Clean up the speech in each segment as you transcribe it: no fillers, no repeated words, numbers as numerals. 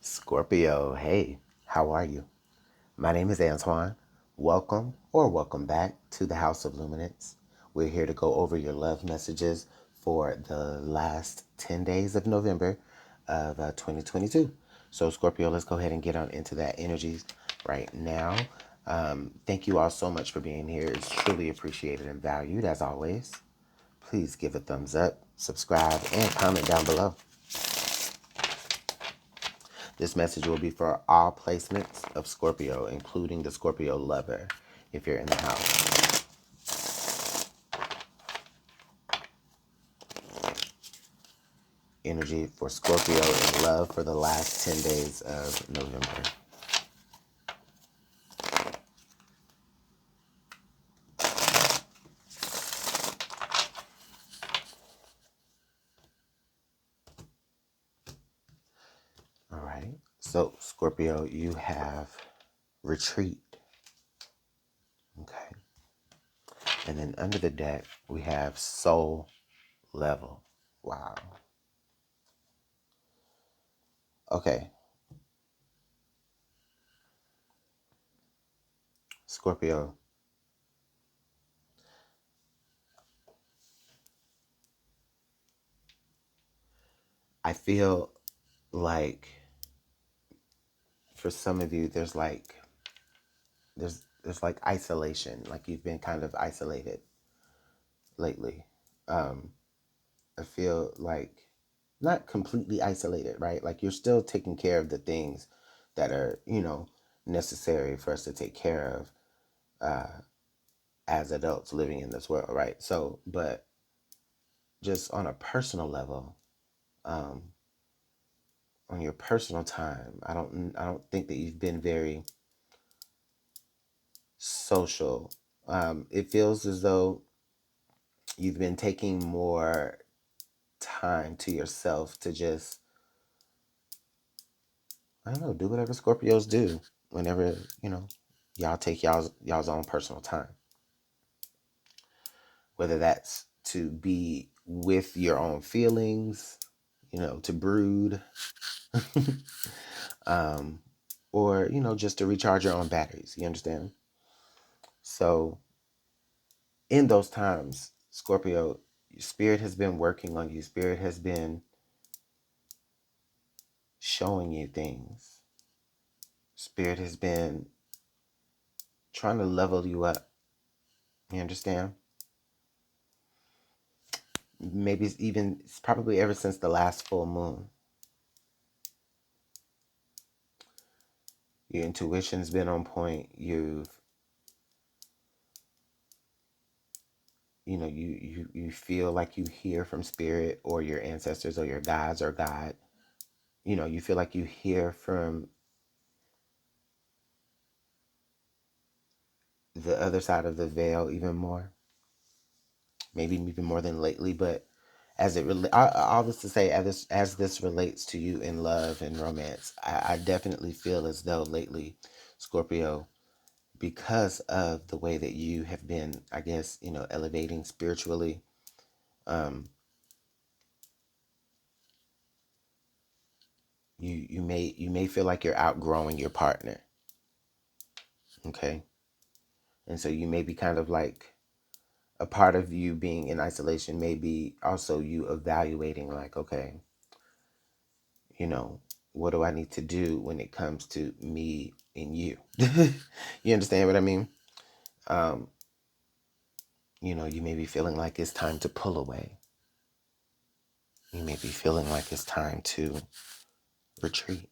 Scorpio, hey, how are you? My name is Antoine. Welcome back to the Haus of Luminance. We're here to go over your love messages for the last 10 days of November of 2022. So, Scorpio, let's go ahead and get on into that energy right now. Thank you all so much for being here. It's truly appreciated and valued as always. Please give a thumbs up, subscribe, and comment down below. This message will be for all placements of Scorpio, including the Scorpio lover, if you're in the house. Energy for Scorpio in love for the last 10 days of November. All right. So, Scorpio, you have retreat. Okay. And then under the deck, we have soul level. Wow. Okay. Scorpio. I feel like for some of you, there's like isolation, like you've been kind of isolated lately. I feel like not completely isolated, right? Like you're still taking care of the things that are, necessary for us to take care of as adults living in this world, right? So, but just on a personal level, um, on your personal time, I don't think that you've been very social. It feels as though you've been taking more time to yourself to just, I don't know, do whatever Scorpios do whenever, y'all take y'all's own personal time. Whether that's to be with your own feelings, to brood, or, just to recharge your own batteries. You understand? So in those times, Scorpio, Spirit has been working on you. Spirit has been showing you things. Spirit has been trying to level you up. You understand? Maybe it's probably ever since the last full moon. Your intuition's been on point. You feel like you hear from spirit or your ancestors or your gods or God. You feel like you hear from the other side of the veil even more. Maybe even more than lately, but all this to say, as this relates to you in love and romance, I definitely feel as though lately, Scorpio, because of the way that you have been, I guess, elevating spiritually, you may feel like you're outgrowing your partner. Okay. And so you may be kind of like, a part of you being in isolation may be also you evaluating like, okay, what do I need to do when it comes to me and you? You understand what I mean? Um, you may be feeling like it's time to pull away. You may be feeling like it's time to retreat.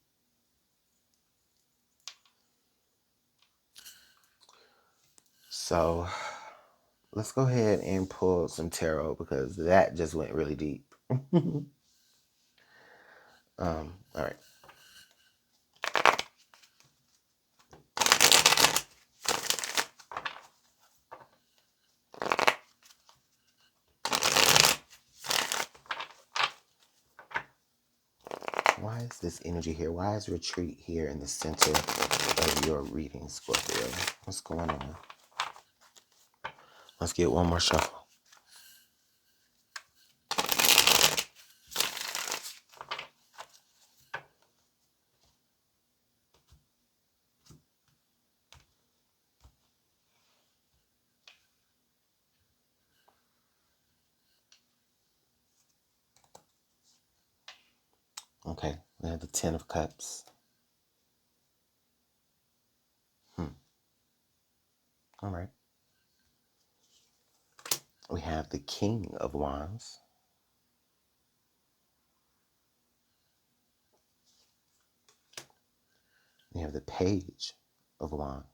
So let's go ahead and pull some tarot because that just went really deep. All right. Why is this energy here? Why is retreat here in the center of your reading, Scorpio? What's going on? Let's get one more shuffle. Okay, we have the Ten of Cups. All right. We have the King of Wands. We have the Page of Wands.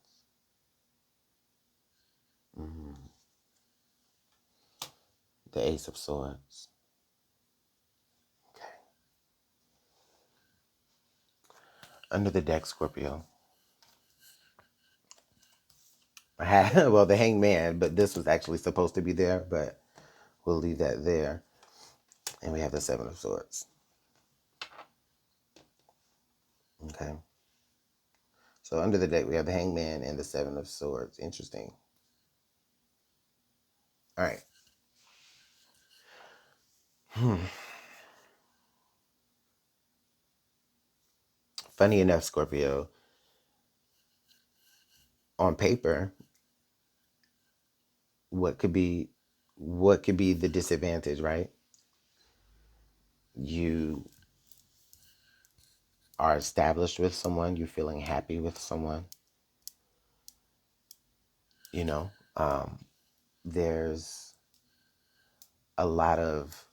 Mm. The Ace of Swords. Okay. Under the deck, Scorpio, I had, well, the Hangman, but this was actually supposed to be there, but we'll leave that there. And we have the Seven of Swords. Okay. So under the deck, we have the Hangman and the Seven of Swords. Interesting. All right. Funny enough, Scorpio, on paper, what could be the disadvantage, right? You are established with someone, you're feeling happy with someone, you know. There's a lot of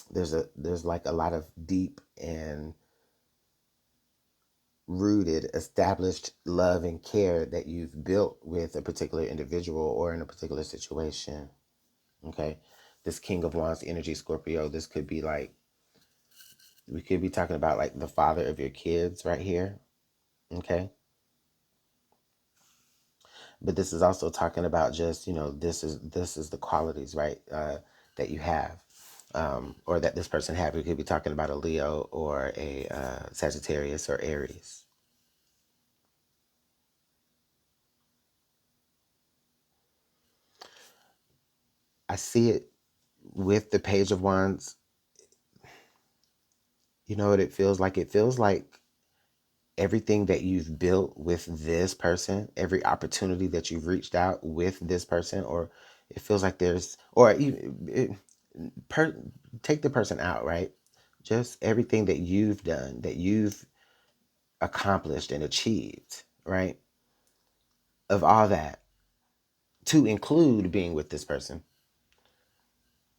there's like a lot of deep and rooted established love and care that you've built with a particular individual or in a particular situation. Okay, this King of Wands energy, Scorpio, this could be like, we could be talking about like the father of your kids right here. Okay, but this is also talking about just, you know, this is the qualities, right, that you have, or that this person have. We could be talking about a Leo or a Sagittarius or Aries. I see it with the Page of Wands. You know what it feels like? It feels like everything that you've built with this person, every opportunity that you've reached out with this person, or it feels like there's, or even, take the person out, right? Just everything that you've done, that you've accomplished and achieved, right? Of all that, to include being with this person,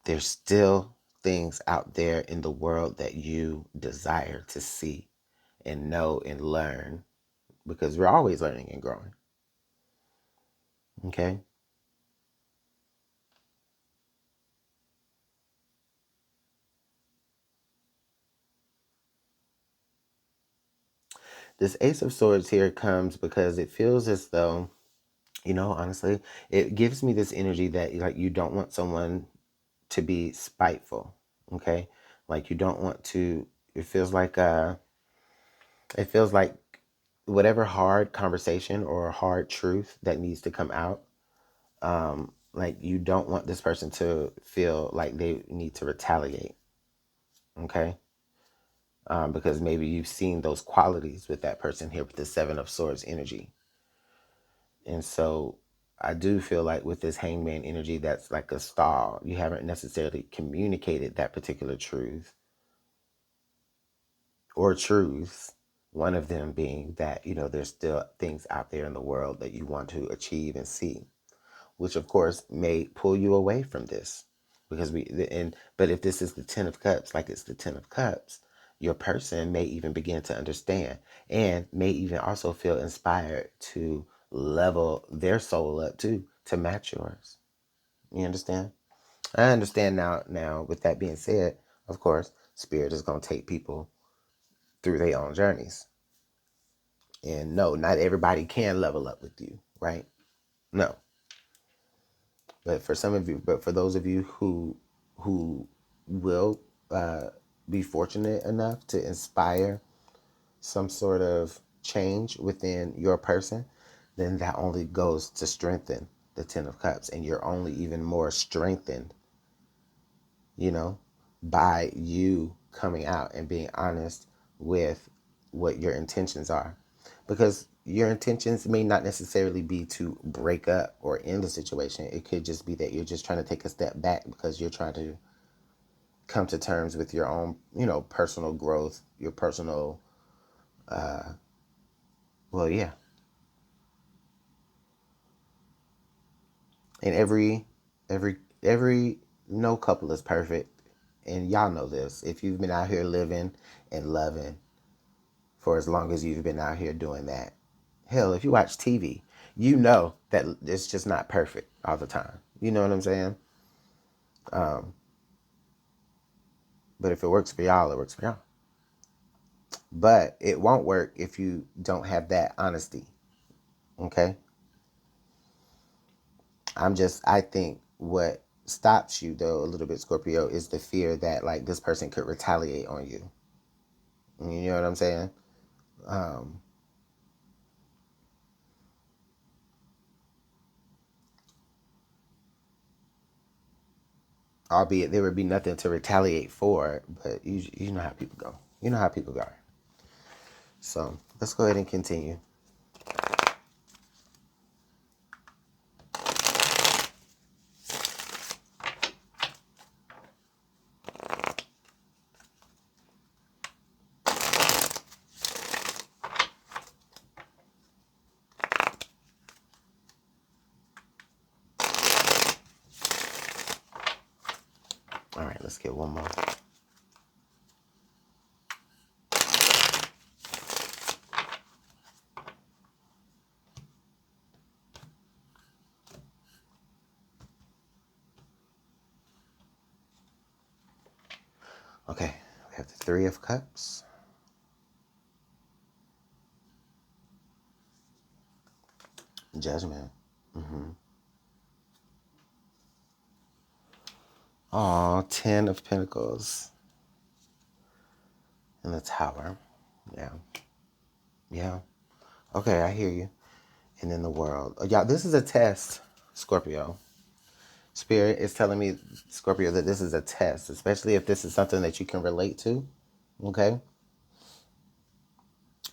there's still things out there in the world that you desire to see and know and learn, because we're always learning and growing. Okay? This Ace of Swords here comes because it feels as though, you know, honestly, it gives me this energy that like you don't want someone to be spiteful. Okay? Like you don't want to, it feels like whatever hard conversation or hard truth that needs to come out, like you don't want this person to feel like they need to retaliate. Okay? Because maybe you've seen those qualities with that person here with the Seven of Swords energy. And so I do feel like with this Hangman energy, that's like a stall. You haven't necessarily communicated that particular truth or truths. One of them being that, you know, there's still things out there in the world that you want to achieve and see, which of course may pull you away from this, because but if this is the Ten of Cups, like it's the Ten of Cups, your person may even begin to understand and may even also feel inspired to level their soul up too, to match yours. You understand? I understand now, with that being said, of course, spirit is going to take people through their own journeys. And no, not everybody can level up with you, right? No. But for some of you, but for those of you who will be fortunate enough to inspire some sort of change within your person, then that only goes to strengthen the Ten of Cups, and you're only even more strengthened, you know, by you coming out and being honest with what your intentions are. Because your intentions may not necessarily be to break up or end the situation. It could just be that you're just trying to take a step back because you're trying to come to terms with your own, personal growth, your personal, well, yeah. And every no couple is perfect. And y'all know this. If you've been out here living and loving for as long as you've been out here doing that, hell, if you watch TV, you know that it's just not perfect all the time. You know what I'm saying? But if it works for y'all, it works for y'all. But it won't work if you don't have that honesty. Okay? I think what stops you though a little bit, Scorpio, is the fear that like this person could retaliate on you. You know what I'm saying? Um, Albeit there would be nothing to retaliate for, but you know how people go. You know how people go. So let's go ahead and continue. All right, let's get one more. Okay, we have the Three of Cups. Judgment. Oh, 10 of Pentacles. And the Tower. Yeah. Yeah. Okay, I hear you. And then the World. Oh, yeah, this is a test, Scorpio. Spirit is telling me, Scorpio, that this is a test, especially if this is something that you can relate to. Okay?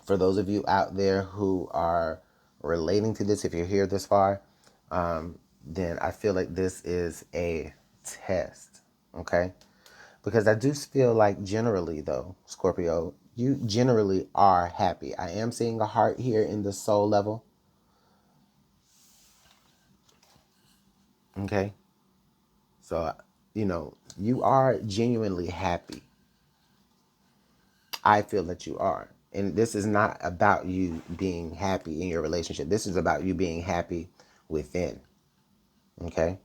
For those of you out there who are relating to this, if you're here this far, then I feel like this is a test. Okay? Because I do feel like generally, though, Scorpio, you generally are happy. I am seeing a heart here in the soul level. Okay? So, you are genuinely happy. I feel that you are. And this is not about you being happy in your relationship. This is about you being happy within. Okay?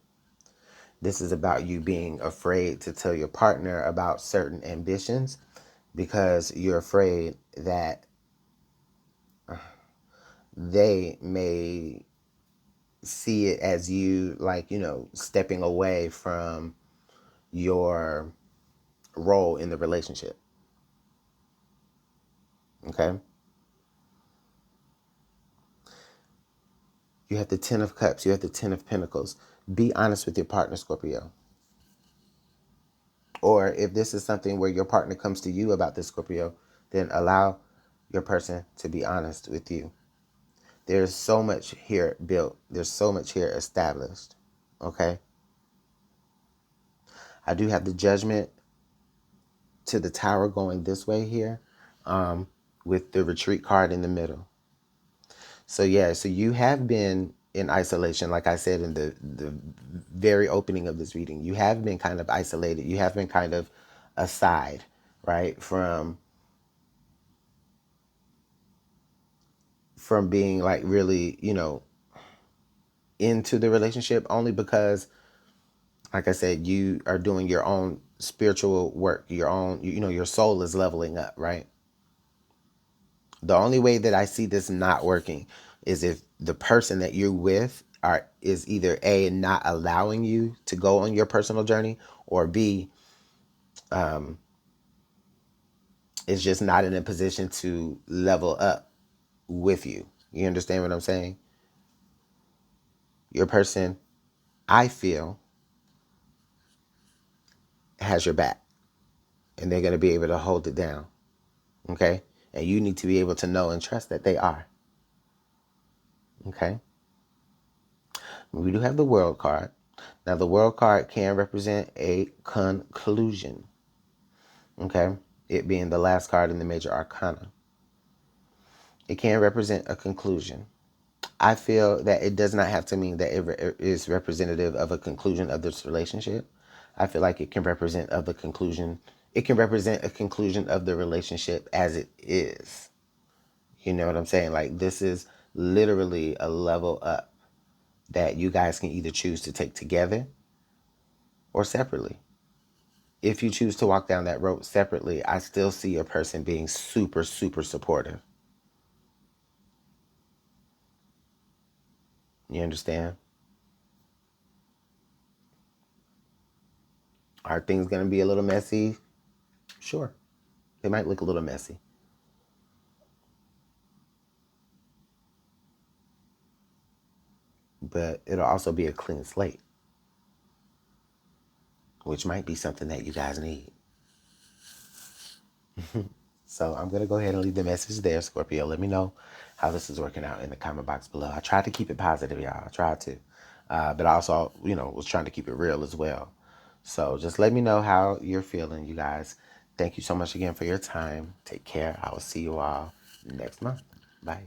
This is about you being afraid to tell your partner about certain ambitions because you're afraid that they may see it as you like, stepping away from your role in the relationship. Okay? You have the 10 of Cups. You have the 10 of Pentacles. Be honest with your partner, Scorpio. Or if this is something where your partner comes to you about this, Scorpio, then allow your person to be honest with you. There's so much here built. There's so much here established. Okay? I do have the Judgment to the Tower going this way here, with the Retreat card in the middle. So yeah, so you have been in isolation, like I said in the very opening of this reading. You have been kind of isolated. You have been kind of aside, right, from being like really, into the relationship, only because, like I said, you are doing your own spiritual work, your own, your soul is leveling up, right? The only way that I see this not working is if the person that you're with is either A, not allowing you to go on your personal journey, or B, is just not in a position to level up with you. You understand what I'm saying? Your person, I feel, has your back, and they're going to be able to hold it down. Okay? And you need to be able to know and trust that they are. Okay. We do have the World card. Now, the World card can represent a conclusion. Okay. It being the last card in the major arcana. It can represent a conclusion. I feel that it does not have to mean that it is representative of a conclusion of this relationship. I feel like it can represent of the conclusion. It can represent a conclusion of the relationship as it is. You know what I'm saying? Like, this is literally a level up that you guys can either choose to take together or separately. If you choose to walk down that road separately, I still see a person being super, super supportive. You understand? Are things going to be a little messy? Sure. They might look a little messy. But it'll also be a clean slate, which might be something that you guys need. So I'm going to go ahead and leave the message there, Scorpio. Let me know how this is working out in the comment box below. I tried to keep it positive, y'all. I tried to. But I also, was trying to keep it real as well. So just let me know how you're feeling, you guys. Thank you so much again for your time. Take care. I will see you all next month. Bye.